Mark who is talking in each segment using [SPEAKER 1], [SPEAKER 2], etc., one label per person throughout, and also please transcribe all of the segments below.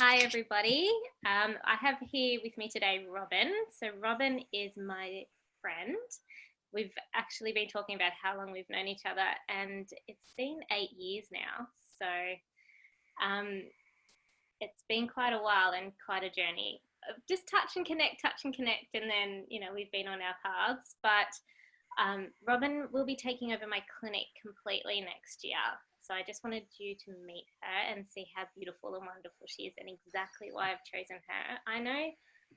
[SPEAKER 1] Hi, everybody. I have here with me today Robyn. So Robyn is my friend. We've actually been talking about how long we've known each other, and it's been 8 years now. So it's been quite a while and quite a journey. Just touch and connect, and then, we've been on our paths. But Robyn will be taking over my clinic completely next year. So I just wanted you to meet her and see how beautiful and wonderful she is and exactly why I've chosen her. I know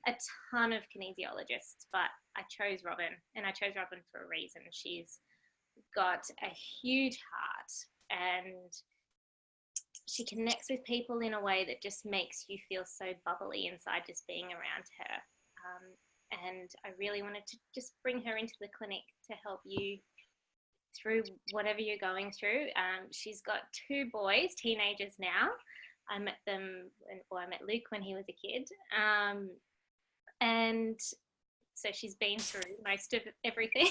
[SPEAKER 1] a ton of kinesiologists, but I chose Robyn, and I chose Robyn for a reason. She's got a huge heart and she connects with people in a way that just makes you feel so bubbly inside just being around her. And I really wanted to just bring her into the clinic to help you through whatever you're going through. She's got 2 boys, teenagers now. I met Luke when he was a kid. And so she's been through most of everything.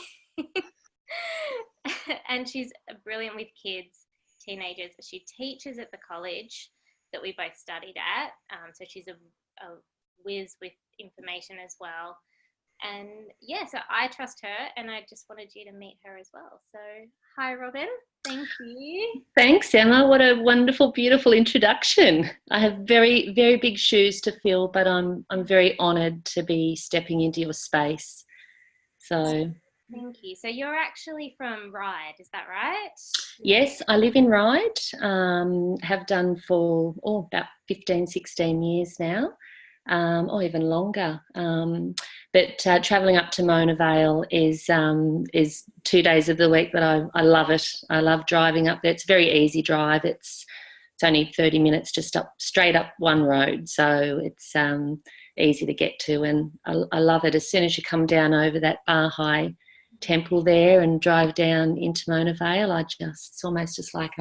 [SPEAKER 1] And she's brilliant with kids, teenagers. She teaches at the college that we both studied at. So she's a whiz with information as well. And yeah, so I trust her, and I just wanted you to meet her as well. So hi, Robyn. Thank you.
[SPEAKER 2] Thanks, Emma. What a wonderful, beautiful introduction. I have very, very big shoes to fill, but I'm very honoured to be stepping into your space. So
[SPEAKER 1] thank you. So you're actually from Ryde, is that right?
[SPEAKER 2] Yes, I live in Ryde. Have done for about 15, 16 years now. Or even longer. But travelling up to Mona Vale is 2 days of the week that I love it. I love driving up there. It's a very easy drive. It's only 30 minutes just straight up one road, so it's easy to get to, and I love it. As soon as you come down over that Bar High temple there and drive down into Mona Vale, it's almost just like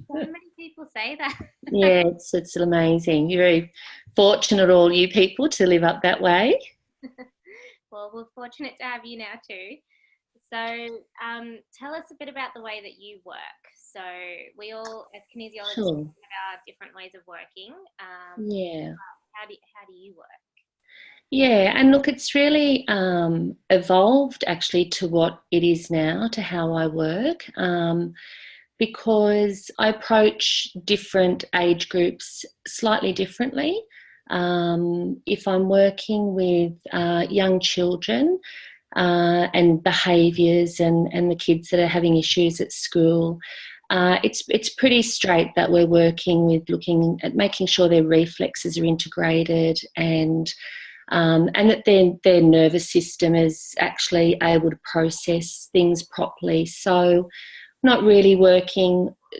[SPEAKER 1] So many people say that.
[SPEAKER 2] Yeah, it's amazing. You're very fortunate, all you people, to live up that way.
[SPEAKER 1] Well, we're fortunate to have you now too. So tell us a bit about the way that you work. So we all, as kinesiologists,
[SPEAKER 2] Sure.
[SPEAKER 1] have our different ways of working.
[SPEAKER 2] Yeah.
[SPEAKER 1] How do you work?
[SPEAKER 2] Yeah, and look, it's really evolved actually to what it is now, to how I work. Because I approach different age groups slightly differently. If I'm working with young children and behaviours and the kids that are having issues at school, it's pretty straight that we're working with looking at making sure their reflexes are integrated and that their nervous system is actually able to process things properly. So not really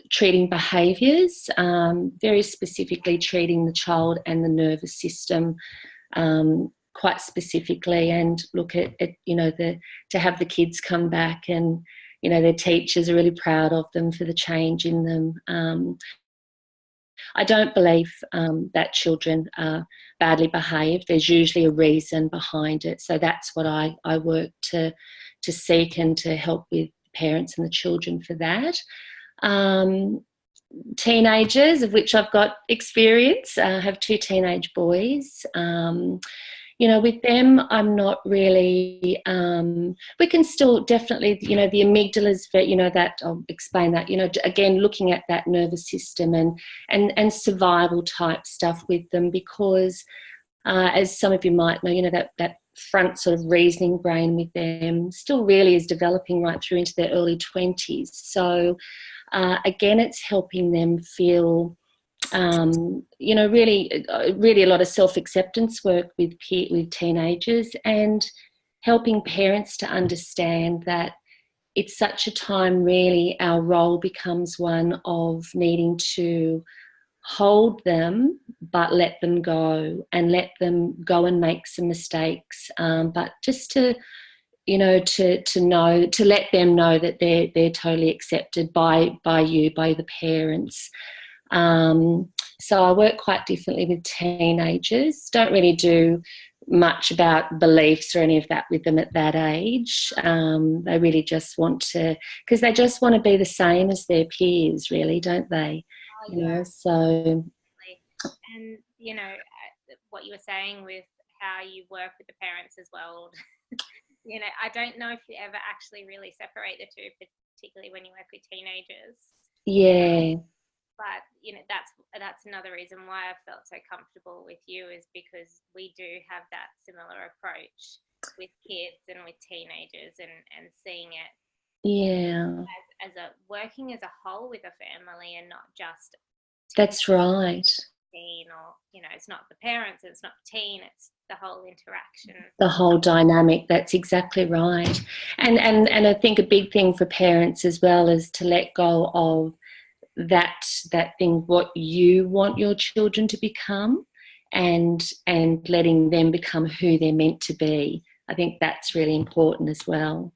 [SPEAKER 2] treating behaviours, very specifically treating the child and the nervous system quite specifically, and look at to have the kids come back and their teachers are really proud of them for the change in them. I don't believe that children are badly behaved. There's usually a reason behind it. So that's what I work to seek and to help with parents and the children for that. Teenagers, of which I've got experience, I have 2 teenage boys. With them, I'm not really, we can still definitely, the amygdalas, that, I'll explain that, again, looking at that nervous system and survival type stuff with them, because as some of you might know, that front sort of reasoning brain with them still really is developing right through into their early 20s. So again, it's helping them feel really a lot of self-acceptance work with teenagers, and helping parents to understand that it's such a time, really, our role becomes one of needing to hold them but let them go, and let them go and make some mistakes, but just to let them know that they're totally accepted by you, by the parents. So I work quite differently with teenagers. Don't really do much about beliefs or any of that with them at that age. They really just want to, because they just want to be the same as their peers, really, don't they?
[SPEAKER 1] Oh, yeah.
[SPEAKER 2] So
[SPEAKER 1] And, you know, what you were saying with how you work with the parents as well, you know, I don't know if you ever actually really separate the two, particularly when you work with teenagers.
[SPEAKER 2] Yeah,
[SPEAKER 1] But, you know, that's another reason why I felt so comfortable with you, is because we do have that similar approach with kids and with teenagers, and seeing it
[SPEAKER 2] yeah,
[SPEAKER 1] as a working as a whole with a family, and not just
[SPEAKER 2] that's right.
[SPEAKER 1] teen, or, you know, it's not the parents, it's not the teen, it's the whole interaction.
[SPEAKER 2] The whole dynamic, that's exactly right. And I think a big thing for parents as well is to let go of that thing, what you want your children to become, and letting them become who they're meant to be. I think that's really important as well.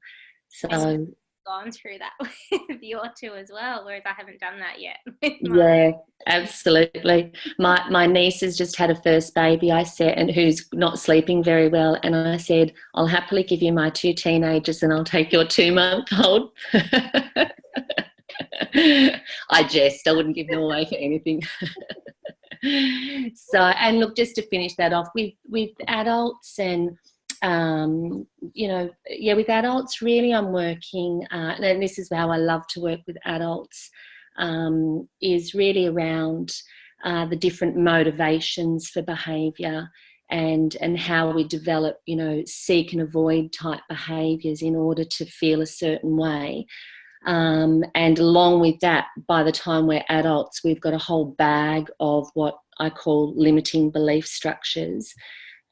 [SPEAKER 1] And
[SPEAKER 2] So
[SPEAKER 1] you've gone through that with your two as well, whereas I haven't done that yet with mine.
[SPEAKER 2] yeah, absolutely. My niece has just had a first baby, I said, and who's not sleeping very well, and I said, I'll happily give you my 2 teenagers and I'll take your 2-month-old. I jest, I wouldn't give them away for anything. So, and look, just to finish that off with adults, and you know, yeah, with adults, really I'm working, and this is how I love to work with adults, is really around the different motivations for behaviour, and how we develop, you know, seek and avoid type behaviours in order to feel a certain way. And along with that, by the time we're adults, we've got a whole bag of what I call limiting belief structures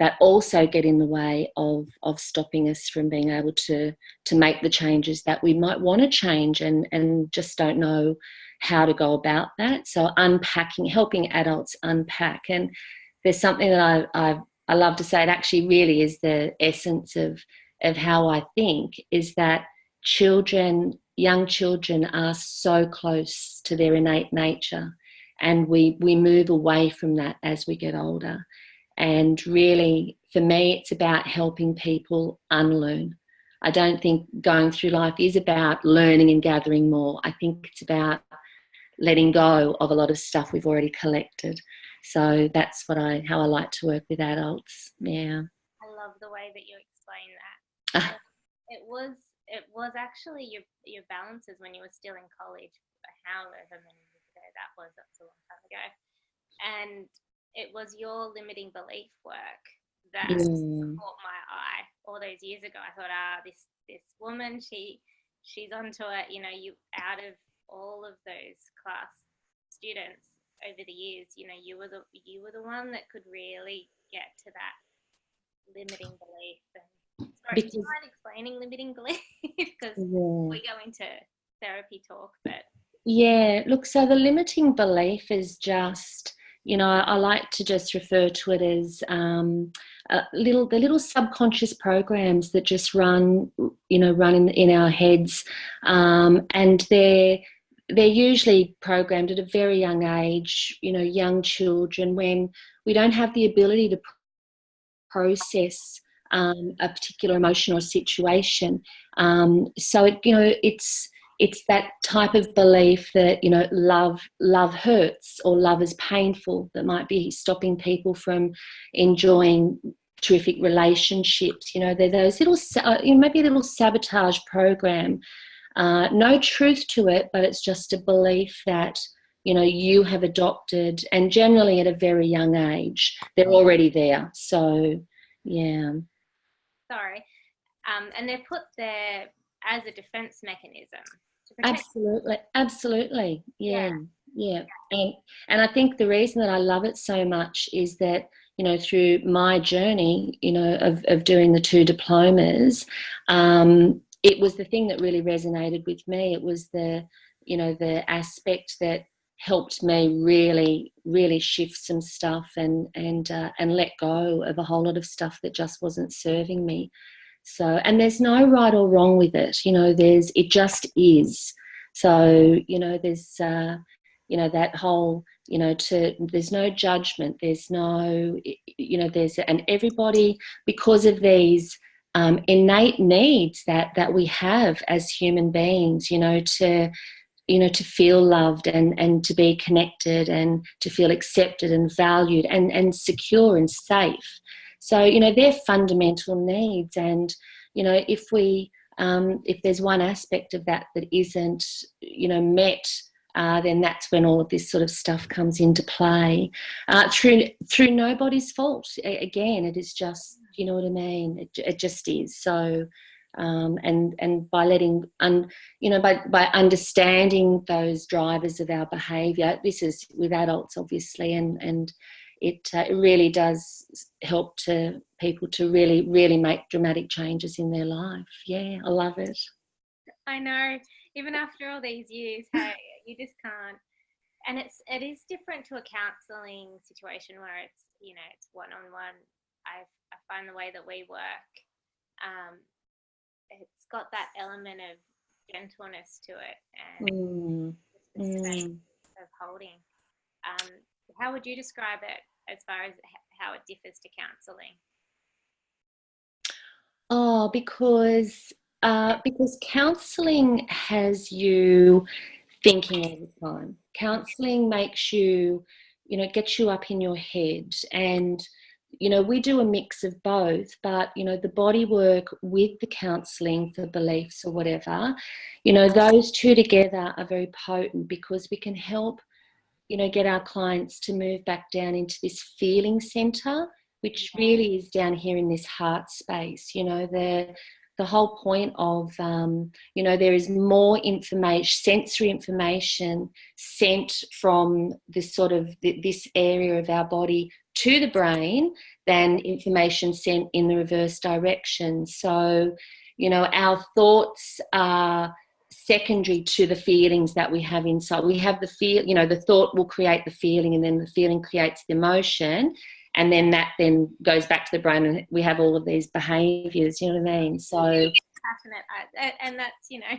[SPEAKER 2] that also get in the way of stopping us from being able to make the changes that we might want to change, and just don't know how to go about that. So unpacking, helping adults unpack. And there's something that I love to say, it actually really is the essence of how I think, is that young children are so close to their innate nature, and we move away from that as we get older. And really, for me, it's about helping people unlearn. I don't think going through life is about learning and gathering more. I think it's about letting go of a lot of stuff we've already collected. So that's how I like to work with adults. Yeah.
[SPEAKER 1] I love the way that you explain that. It was actually your balances when you were still in college, however many years ago that was. That's a long time ago. And it was your limiting belief work that caught my eye all those years ago. I thought, this woman, she's onto it. You know, you, out of all of those class students over the years, you know, you were the one that could really get to that limiting belief. And sorry, do you mind explaining limiting belief? Because we go into therapy talk, but
[SPEAKER 2] yeah, look, so the limiting belief is just, you know, I like to just refer to it as the little subconscious programs that just run in our heads, and they're usually programmed at a very young age. You know, young children, when we don't have the ability to process a particular emotion or situation. So it's that type of belief that, you know, love hurts, or love is painful, that might be stopping people from enjoying terrific relationships. You know, they're those little, maybe a little sabotage program. No truth to it, but it's just a belief that, you know, you have adopted, and generally at a very young age, they're already there. So, yeah.
[SPEAKER 1] Sorry. And they're put there as a defense mechanism to protect.
[SPEAKER 2] Absolutely. Yeah. And I think the reason that I love it so much is that, you know, through my journey, you know, of doing the 2 diplomas, it was the thing that really resonated with me. It was the aspect that helped me really, really shift some stuff, and let go of a whole lot of stuff that just wasn't serving me. So, and there's no right or wrong with it. You know, it just is. So, you know, there's that whole, you know, there's no judgment. There's no, you know, and everybody, because of these innate needs that we have as human beings, you know, to to feel loved and to be connected and to feel accepted and valued and secure and safe. So, they're fundamental needs. And, if there's one aspect of that that isn't, met, then that's when all of this sort of stuff comes into play, through nobody's fault. Again, it is just, you know what I mean? It just is. So, and by by understanding those drivers of our behaviour, this is with adults obviously, and it really does help to people to really, really make dramatic changes in their life. Yeah, I love it.
[SPEAKER 1] I know. Even after all these years, hey, you just can't. And it is different to a counselling situation where it's one-on-one. I find the way that we work, it's got that element of gentleness to it and the space of holding. How would you describe it as far as how it differs to counselling?
[SPEAKER 2] Oh, because counselling has you thinking all the time. Counselling makes you, gets you up in your head. And, we do a mix of both, but, the body work with the counselling for beliefs or whatever, those two together are very potent because we can help, get our clients to move back down into this feeling centre, which really is down here in this heart space. The whole point of, there is more information, sensory information sent from this this area of our body to the brain than information sent in the reverse direction. So, our thoughts are secondary to the feelings that we have inside. We have the thought will create the feeling, and then the feeling creates the emotion, and then that then goes back to the brain, and we have all of these behaviours. You know what I mean? So
[SPEAKER 1] passionate, and that's
[SPEAKER 2] yeah,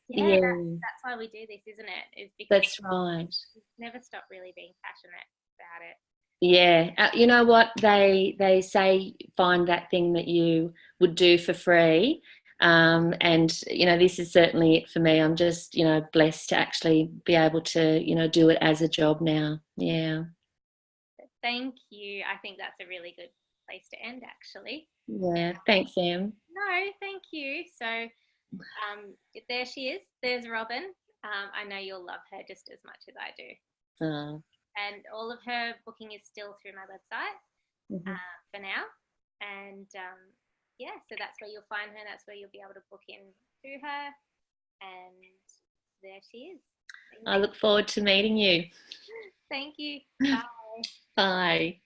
[SPEAKER 1] that's why we do this, isn't it? Is because
[SPEAKER 2] that's right.
[SPEAKER 1] Never stop really being passionate about it.
[SPEAKER 2] Yeah, you know what they say? Find that thing that you would do for free. And this is certainly it for me. I'm just blessed to actually be able to do it as a job now. Yeah.
[SPEAKER 1] Thank you. I think that's a really good place to end, actually.
[SPEAKER 2] Yeah, thanks, Sam.
[SPEAKER 1] No, thank you. So there she is. There's Robyn. I know you'll love her just as much as I do. And all of her booking is still through my website for now. And so that's where you'll find her. That's where you'll be able to book in through her. And there she is.
[SPEAKER 2] I look forward to meeting you.
[SPEAKER 1] Thank you. Bye.
[SPEAKER 2] Bye.